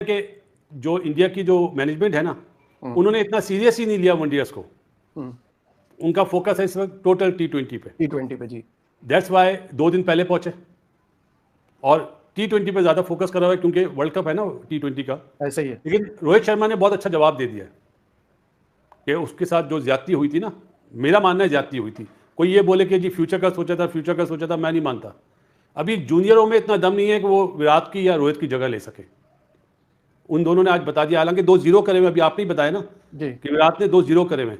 कि जो इंडिया की जो मैनेजमेंट है ना, उन्होंने इतना सीरियस ही नहीं लिया वनडेयर्स को। उनका फोकस है इस वक्त टोटल T20 पे। T20 पे जी। दैट्स वाई 2 दिन पहले पहुंचे और T20 पे ज्यादा फोकस करा हुआ है क्योंकि वर्ल्ड कप है ना T20 का। ऐसा ही है। लेकिन रोहित शर्मा ने बहुत अच्छा जवाब दे दिया कि उसके साथ जो ज्यादती हुई थी ना, मेरा मानना है ज्यादती हुई थी। कोई ये बोले कि जी फ्यूचर का सोचा था, फ्यूचर का सोचा था, मैं नहीं मानता। अभी जूनियरों में इतना दम नहीं है कि वो विराट की या रोहित की जगह ले सके। उन दोनों ने आज बता दिया, हालांकि 2-0 करे हुए, अभी आपने ही बताया ना जी। कि विराट ने 2-0 करे हुए।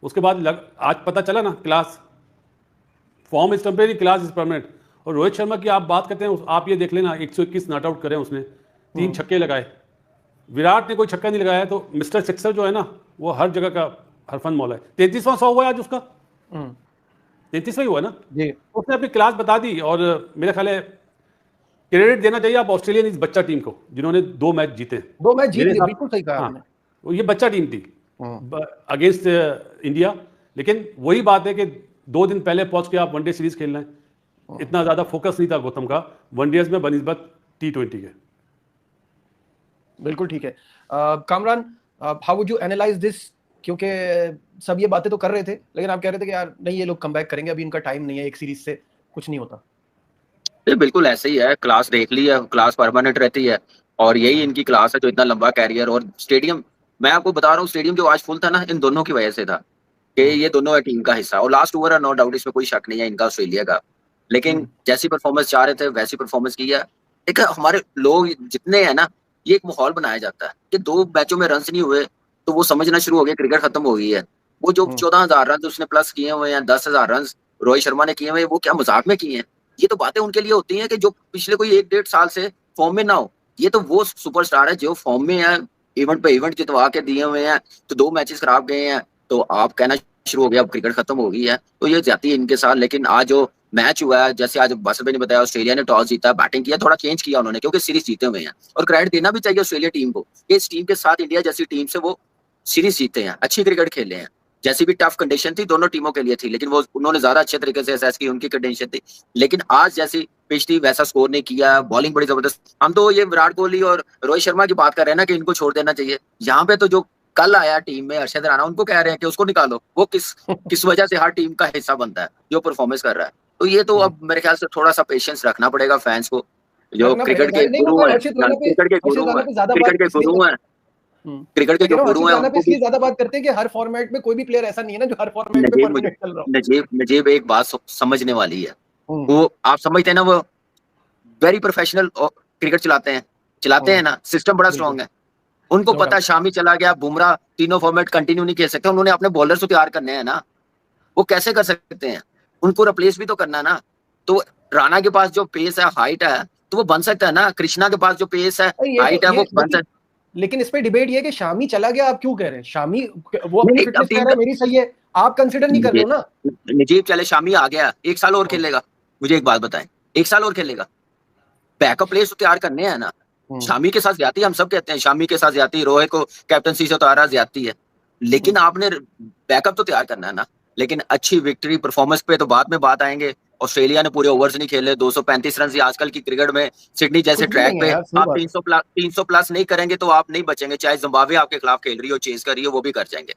उसके बाद आज पता चला ना, class form is temporary, class is permanent. और रोहित शर्मा की आप बात करते हैं, आप ये देख लेना 121 नॉट आउट करे उसने, 3 छक्के लगाए। विराट ने कोई छक्का नहीं लगाया, तो मिस्टर सिक्सर जो है ना, वो हर जगह का हरफन मौला है। 33वां 100 हुआ है आज उसका, 33वां ही हुआ ना जी। उसने अपनी क्लास बता दी। और मेरा ख्याल है क्रेडिट देना चाहिए आप ऑस्ट्रेलियन इस बच्चा टीम को, जिन्होंने 2 मैच जीते। 2 मैच जीत मेरे लिए, हिसाब बिल्कुल सही कहा हाँ, आपने। ये बच्चा टीम थी अगेंस्ट इंडिया। लेकिन वही बात है कि 2 दिन पहले पहुंच के आप वनडे सीरीज खेलना है, इतना ज्यादा फोकस नहीं था गौतम का वनडेज में बनिस्बत T20 के। बिल्कुल ठीक है। Kamran, how would you analyse this? क्योंकि सब ये बातें तो कर रहे थे, लेकिन आप कह रहे थे कि यार नहीं, ये लोग कमबैक करेंगे, अभी इनका टाइम नहीं है, एक सीरीज से कुछ नहीं होता। ये बिल्कुल ऐसे ही है, क्लास देख ली है, क्लास परमानेंट रहती है और यही इनकी क्लास है जो इतना लंबा कैरियर। और स्टेडियम, मैं आपको बता रहा हूँ, स्टेडियम जो आज फुल था ना, इन दोनों की वजह से था कि ये दोनों टीम का हिस्सा। और लास्ट ओवर है, नो डाउट, इसमें कोई शक नहीं है इनका, ऑस्ट्रेलिया का। लेकिन जैसी परफॉर्मेंस चाह रहे थे वैसी परफॉर्मेंस की है। एक हमारे लोग जितने हैं ना, ये एक माहौल बनाया जाता है कि 2 मैचों में रन नहीं हुए तो वो समझना शुरू हो गया क्रिकेट खत्म हो गई है। वो जो 14,000 रन उसने प्लस किए हुए हैं, 10,000 रन रोहित शर्मा ने किए हुए, वो क्या मजाक में किए हैं? ये तो बातें उनके लिए होती हैं कि जो पिछले कोई 1-1.5 साल से फॉर्म में ना हो। ये तो वो सुपरस्टार है जो फॉर्म में है, इवेंट पे इवेंट जितवा के दिए हुए हैं। तो 2 मैचेस खराब गए हैं तो आप कहना शुरू हो गया अब क्रिकेट खत्म हो गई है। तो ये जाती है इनके साथ। लेकिन आज जो मैच हुआ है, जैसे आज बासर भाई ने बताया, ऑस्ट्रेलिया ने टॉस जीता, बैटिंग किया, थोड़ा चेंज किया उन्होंने क्योंकि सीरीज जीते हुए हैं। और क्रेडिट देना भी चाहिए ऑस्ट्रेलिया टीम को, इस टीम के साथ इंडिया जैसी टीम से वो सीरीज जीते हैं, अच्छी क्रिकेट खेले हैं। जैसी भी टफ कंडीशन थी दोनों टीमों के लिए थी, लेकिन वो उन्होंने ज्यादा अच्छे तरीके से असेस की, उनकी कंडीशन थी। लेकिन आज जैसी पिच थी वैसा स्कोर नहीं किया, बॉलिंग बड़ी जबरदस्त। हम तो ये विराट कोहली और रोहित शर्मा की बात कर रहे हैं ना कि इनको छोड़ देना चाहिए। यहाँ पे तो जो कल आया टीम में हर्षद राणा, उनको कह रहे हैं कि उसको निकालो। वो किस वजह से हर टीम का हिस्सा बनता है, जो परफॉर्मेंस कर रहा है। तो ये तो अब मेरे ख्याल से थोड़ा सा पेशेंस रखना पड़ेगा फैंस को, जो रखना क्रिकेट पड़ेगा। के नहीं, गुरु मैं हैं, हर्षित राणा पे क्रिकेट के गुरु हैं, ज्यादा क्रिकेट बात के इसलिए गुरु हैं, क्रिकेट के जो गुरु हैं उनको इसलिए ज्यादा बात करते हैं कि हर फॉर्मेट में कोई भी प्लेयर ऐसा नहीं है ना जो हर फॉर्मेट में परमानेंट चल रहा हो। नजीब एक बात समझने वाली है। वो आप समझते हैं ना, वो वेरी प्रोफेशनल क्रिकेट चलाते हैं ना, सिस्टम बड़ा स्ट्रांग है। उनको पता है शामी चला गया, बुमराह तीनों फॉर्मेट कंटिन्यू नहीं खेल सकते, उन्होंने अपने बॉलर को तैयार करने हैं ना। वो कैसे कर सकते हैं? उनको रिप्लेस भी तो करना है ना। तो राणा के पास जो पेस है, हाइट है, तो वो बन सकता है ना। कृष्णा के पास जो पेस है, हाइट है, वो बन सकता है। लेकिन इस पे डिबेट ये है कि शामी चला गया, आप क्यों कह रहे हैं? शामी वो अपनी फिटनेस कह रहा है, मेरी सही है, आप कंसीडर नहीं कर रहे हो ना। नजीब चले, शामी आ गया, 1 साल और खेलेगा। मुझे एक बात बताएं, 1 साल और खेलेगा? बैकअप प्लेयर्स तो तैयार करने हैं ना। शामी के साथ ज्यादा, हम सब कहते हैं शामी के साथ ज्यादा, रोहित को कैप्टनसी से उतारा ज्यादा है, लेकिन आपने बैकअप तो तैयार करना है ना। लेकिन अच्छी विक्ट्री परफॉर्मेंस पे तो बाद में बात आएंगे। ऑस्ट्रेलिया ने पूरे ओवर्स नहीं खेले, 235 रन आजकल की क्रिकेट में सिडनी जैसे ट्रैक पे आप 300 प्लस नहीं करेंगे तो आप नहीं बचेंगे। चाहे जिम्बाब्वे आपके खिलाफ खेल रही हो, चेस कर रही हो, वो भी कर जाएंगे।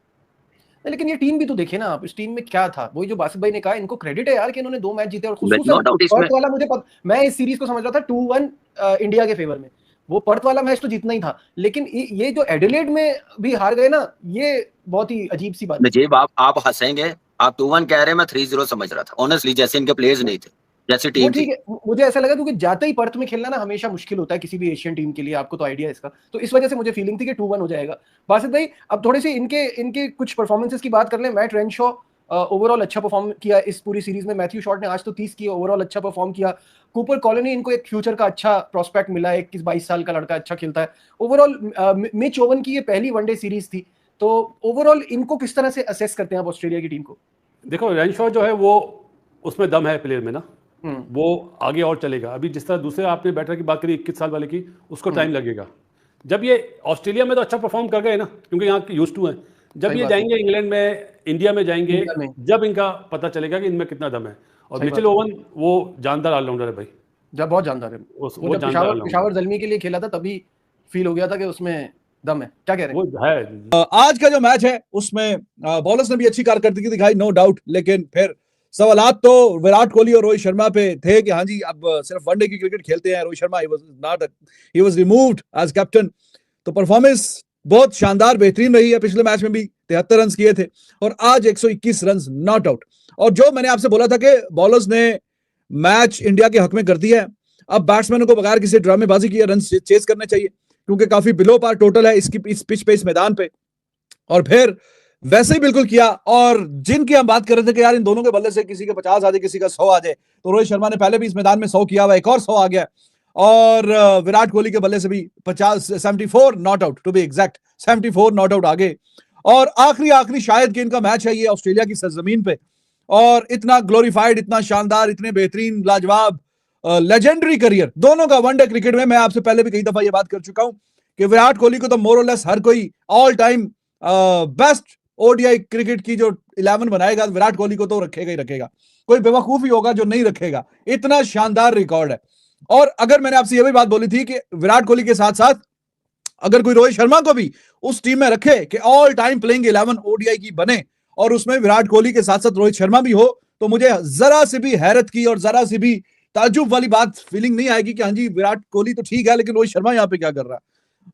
लेकिन ये टीम भी तो देखिए ना आप, इस टीम में क्या था, वही जो बासिफ भाई ने कहा, इनको क्रेडिट है यार कि इन्होंने 2 मैच जीते। और खुसूसन पर्थ वाला, मुझे मैं इस सीरीज को समझ रहा था 2-1 इंडिया के फेवर में। वो पर्थ वाला मैच तो जीतना ही था, लेकिन ये जो एडिलेड में भी हार गए ना, ये बहुत ही अजीब सी बात है। नजीब, आप हंसेंगे, आप 2-1 कह रहे हैं, मैं 3-0 समझ रहा था ऑनेस्टली, जैसे इनके प्लेयर्स नहीं थे, जैसी टीम थी। मुझे ऐसा लगा क्योंकि जाते ही पर्थ में खेलना ना हमेशा मुश्किल होता है किसी भी एशियन टीम के लिए, आपको तो आइडिया है इसका। तो इस वजह से मुझे फीलिंग थी कि 2-1 हो जाएगा। बासित भाई, अब थोड़ी सी इनके कुछ परफॉर्मेंसेस की बात कर लें। मैट रेनशॉ ओवरऑल अच्छा परफॉर्म किया इस पूरी सीरीज में। मैथ्यू शॉर्ट ने आज तो 30 किए, ओवरऑल अच्छा परफॉर्म किया। कूपर कॉलोनी, इनको एक फ्यूचर का अच्छा प्रोस्पेक्ट मिला है, 21-22 साल का लड़का अच्छा खेलता है ओवरऑल। मिच ओवन की ये पहली वनडे सीरीज थी, तो ओवरऑल इनको किस तरह से असेस करते हैं आप ऑस्ट्रेलिया की टीम को? देखो, रेनशॉ जो है वो, उसमें दम है प्लेयर में ना, वो आगे और चलेगा। अभी जिस तरह दूसरे आपने बैटर की बात करी 21 साल वाले की, उसको टाइम लगेगा। जब ये ऑस्ट्रेलिया में तो अच्छा परफॉर्म कर गए ना, क्योंकि यहाँ यूज्ड टू हैं। जब ये जाएंगे इंग्लैंड में, इंडिया में जाएंगे, जब इनका पता चलेगा कि इनमें कितना दम है। और मिचेल ओवन वो जानदार ऑलराउंडर है भाई, जब बहुत जानदार है। वो जब पेशावर ज़ल्मी के लिए खेला था तभी फील हो गया था कि उसमें दम है। क्या कह रहे हैं? वो है आज का जो मैच है उसमें बॉलर्स ने भी अच्छी कारकर्दगी दिखाई, नो डाउट, लेकिन फिर सवालात तो विराट कोहली और रोहित शर्मा पे थे कि हाँ जी अब सिर्फ वनडे की क्रिकेट खेलते हैं। Rohit Sharma he was removed as captain. तो परफॉर्मेंस बहुत शानदार बेहतरीन रही है। पिछले मैच में भी 73 रन किए थे और आज 121 रन नॉट आउट। और जो मैंने आपसे बोला था कि बॉलर्स ने मैच इंडिया के हक में कर दिया है, अब बैट्समैनों को बगैर किसी ड्रामेबाजी किए रन चेस करने चाहिए क्योंकि काफी बिलो पार टोटल है इसकी इस पिच पे, इस मैदान पे। और फिर वैसे ही बिल्कुल किया। और जिनकी हम बात कर रहे थे कि यार इन दोनों के बल्ले से किसी के 50 आ जाए, किसी का 100 आ जाए, तो रोहित शर्मा ने पहले भी इस मैदान में 100 किया हुआ, एक और 100 आ गया। और विराट कोहली के बल्ले से भी 74 not out, to be exact 74 not out आगे। और आखिरी शायद कि इनका मैच है ये ऑस्ट्रेलिया की सरजमीन पे, और इतना ग्लोरीफाइड, इतना शानदार, इतने बेहतरीन, लाजवाब, लेजेंडरी करियर दोनों का वनडे क्रिकेट में। मैं आपसे पहले भी कई दफा ये बात कर चुका हूं कि विराट कोहली को तो मोर और लेस हर कोई all time best ODI cricket की जो 11 बनाएगा, विराट कोहली को तो रखेगा ही रखेगा। कोई बेवकूफ ही होगा जो नहीं रखेगा, इतना शानदार रिकॉर्ड है। और अगर मैंने आपसे यह भी बात बोली थी कि विराट कोहली के साथ साथ अगर कोई रोहित शर्मा को भी उस टीम में रखे कि ऑल टाइम प्लेइंग 11 ओडीआई की बने और उसमें विराट कोहली के साथ साथ रोहित शर्मा भी हो, तो मुझे जरा सी भी हैरत की और जरा सी भी ताज्जुब वाली बात फीलिंग नहीं आएगी कि हाँ जी विराट कोहली तो ठीक है लेकिन रोहित शर्मा यहाँ पे क्या कर रहा है।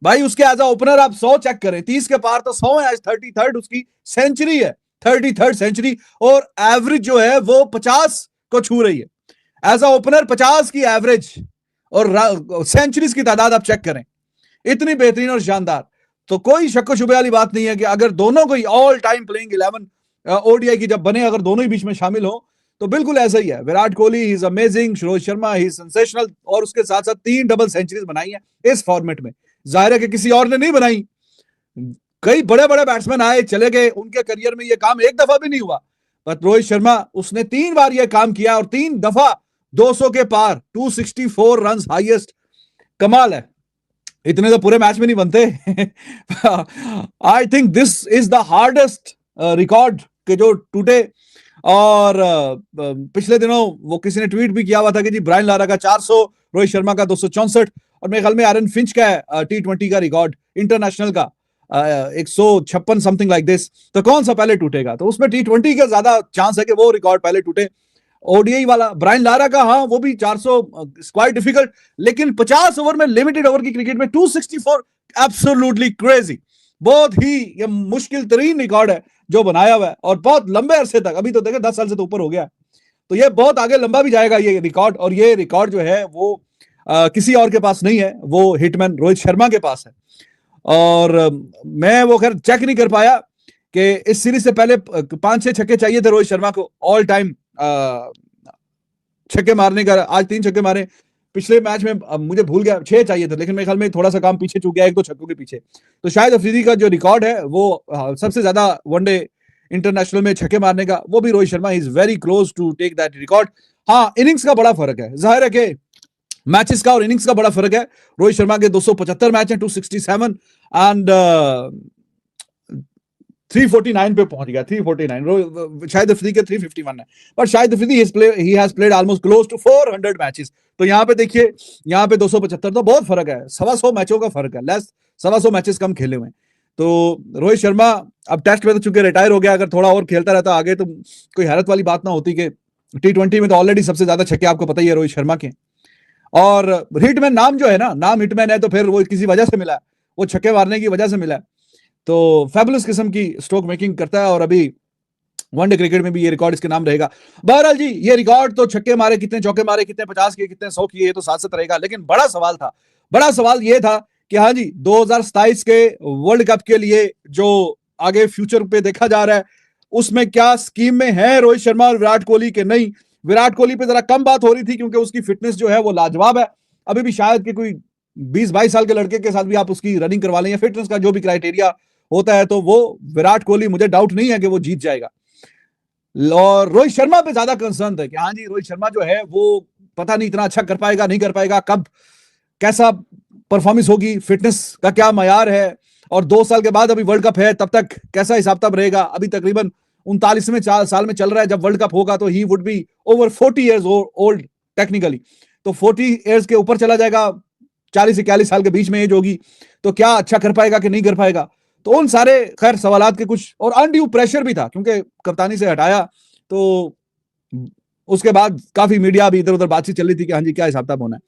भाई उसके एज अ ओपनर आप 100 चेक करें, 30 के पार तो 100 है, आज 33rd उसकी सेंचुरी है, 33rd सेंचुरी, और एवरेज जो है वो 50 को छू रही है। एज अ ओपनर 50 की एवरेज और सेंचुरीज की तादाद आप चेक करें, इतनी बेहतरीन और शानदार। तो कोई शक शुबे वाली बात नहीं है कि अगर दोनों को ऑल टाइम प्लेइंग 11 ओडीआई की जब बने, अगर दोनों ही बीच में शामिल हो तो बिल्कुल ऐसा ही है। Virat Kohli he is amazing, Rohit Sharma he is sensational, और उसके साथ साथ 3 डबल सेंचुरीज बनाई है इस फॉर्मेट में। जाहिर है कि किसी और ने नहीं बनाई, कई बड़े बड़े बैट्समैन आए चले गए, उनके करियर में यह काम एक दफा भी नहीं हुआ, पर रोहित शर्मा उसने 3 बार यह काम किया और 3 दफा 200 के पार, 264 रन हाईएस्ट। कमाल है, इतने तो पूरे मैच में नहीं बनते। I think this is the hardest record के जो टूटे। और पिछले दिनों वो किसी ने ट्वीट भी किया हुआ था कि जी ब्रायन लारा का 400, रोहित शर्मा का 264, और मेरे ख्याल में एरन फिंच का है T20 का रिकॉर्ड इंटरनेशनल का 156 समथिंग लाइक दिस। तो कौन सा पहले टूटेगा? तो उसमें T20 का ज्यादा चांस है कि वो रिकॉर्ड पहले टूटे। ओडीआई वाला ब्रायन लारा का, हाँ वो भी 400 क्वाइट डिफिकल्ट, लेकिन 50 ओवर में लिमिटेड ओवर की क्रिकेट में 264 एब्सोल्युटली क्रेजी। बहुत ही ये मुश्किल तरीन रिकॉर्ड है जो बनाया हुआ है, और बहुत लंबे अरसे तक, अभी तो देखे 10 साल से तो ऊपर हो गया, तो ये बहुत आगे लंबा भी जाएगा ये रिकॉर्ड। और ये रिकॉर्ड जो है वो किसी और के पास नहीं है, वो हिटमैन रोहित शर्मा के पास है। और मैं वो खैर चेक नहीं कर पाया कि इस सीरीज से पहले 5-6 छक्के चाहिए थे रोहित शर्मा को ऑल टाइम छक्के मारने का। आज 3 छक्के मारे, पिछले मैच में मुझे भूल गया 6 चाहिए थे, लेकिन मेरे ख्याल में थोड़ा सा काम पीछे चूक गया, 1-2 छक्कों के पीछे। तो शायद अफरीदी का जो रिकॉर्ड है वो सबसे ज्यादा वनडे इंटरनेशनल में छक्के मारने का, वो भी Rohit Sharma is very close to take that record. हाँ, इनिंग्स का बड़ा फर्क है, जाहिर है कि मैचेस का और इनिंग्स का बड़ा फर्क है। रोहित शर्मा के 275 मैच हैं, 267 एंड 349 पे पहुंच गया, 349। शायद अफरीदी के 351 है, पर शायद अफरीदी ही has played almost close to 400 matches. तो यहाँ पे देखिए, यहाँ पे 275, तो बहुत फर्क है, 125 मैचों का फर्क है, लेस 125 मैचेस कम खेले हुए। तो रोहित शर्मा अब टेस्ट में तो चूंकि रिटायर हो गया, अगर थोड़ा और खेलता रहता आगे तो कोई हैरत वाली बात ना होती कि T20 में तो ऑलरेडी सबसे ज्यादा छक्के आपको पता ही है रोहित शर्मा के। और हिटमैन नाम जो है ना, नाम हिटमैन है तो फिर वो किसी वजह से मिला है, वो छक्के मारने की वजह से मिला है। तो फैबुलस किस्म की स्ट्रोक मेकिंग करता है, और अभी वनडे क्रिकेट में भी ये रिकॉर्ड इसके नाम रहेगा। बहरहाल जी, ये रिकॉर्ड तो छक्के मारे कितने, चौके मारे कितने, 50 किए कितने, 100 किए, ये तो साथ रहेगा। लेकिन बड़ा सवाल ये था कि हाँ जी 2027 के वर्ल्ड कप के लिए जो आगे फ्यूचर पे देखा जा रहा है, उसमें क्या स्कीम में है रोहित शर्मा और विराट कोहली के नहीं। विराट कोहली पे जरा कम बात हो रही थी क्योंकि उसकी फिटनेस जो है वो लाजवाब है। अभी भी शायद कि कोई 20-22 साल के लड़के के साथ भी आप उसकी रनिंग करवा लें, फिटनेस का जो भी क्राइटेरिया होता है, तो वो विराट कोहली, मुझे डाउट नहीं है कि वो जीत जाएगा। और रोहित शर्मा पे ज्यादा कंसर्न है कि हाँ जी रोहित शर्मा जो है वो पता नहीं इतना अच्छा कर पाएगा नहीं कर पाएगा, कब कैसा परफॉर्मेंस होगी, फिटनेस का क्या मयार है, और 2 साल के बाद अभी वर्ल्ड कप है, तब तक कैसा हिसाब तब रहेगा। अभी तकरीबन 39वें साल में चल रहा है, जब वर्ल्ड कप होगा तो he would be over 40 years old technically, तो 40 इयर्स के ऊपर चला जाएगा 40 से 41 साल के बीच में एज होगी, तो क्या अच्छा कर पाएगा कि नहीं कर पाएगा। तो उन सारे खैर सवालात के कुछ, और अनड्यू प्रेशर भी था क्योंकि कप्तानी से हटाया, तो उसके बाद काफी मीडिया भी इधर उधर बातचीत चल रही थी कि हाँ जी क्या हिसाब किताब होना है।